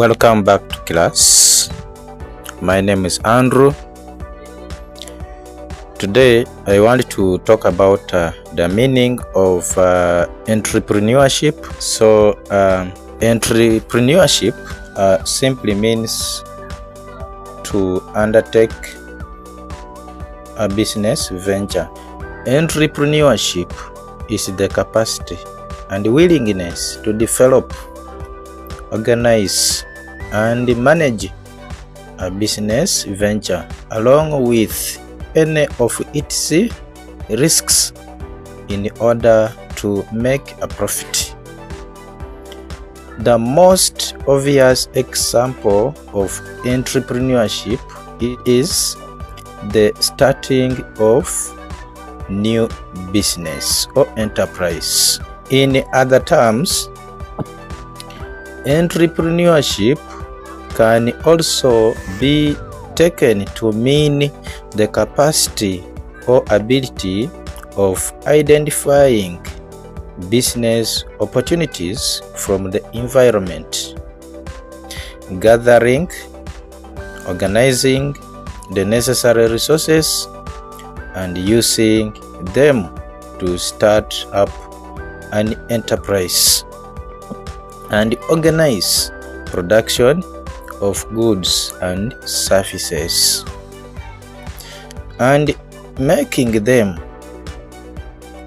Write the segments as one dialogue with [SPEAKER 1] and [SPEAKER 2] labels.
[SPEAKER 1] Welcome back to class. My name is Andrew. Today I want to talk about the meaning of entrepreneurship. So entrepreneurship simply means to undertake a business venture. Entrepreneurship is the capacity and willingness to develop, organize, and manage a business venture along with any of its risks in order to make a profit. The most obvious example of entrepreneurship is the starting of new business or enterprise. In other terms, entrepreneurship can also be taken to mean the capacity or ability of identifying business opportunities from the environment, gathering, organizing the necessary resources, and using them to start up an enterprise and organize production of goods and services, and making them,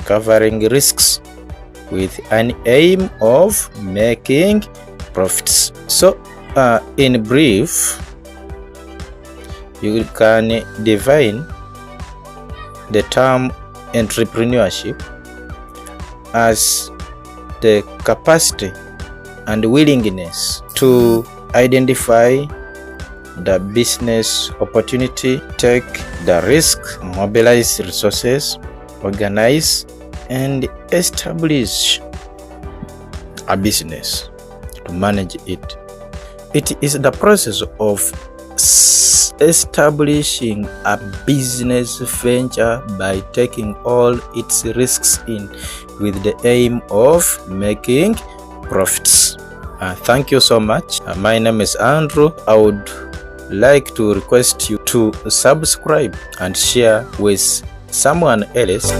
[SPEAKER 1] covering risks with an aim of making profits. So in brief, you can define the term entrepreneurship as the capacity and willingness to identify the business opportunity, take the risk, mobilize resources, organize, and establish a business to manage it. It is the process of establishing a business venture by taking all its risks in with the aim of making profits. Thank you so much. My name is Andrew. I would like to request you to subscribe and share with someone else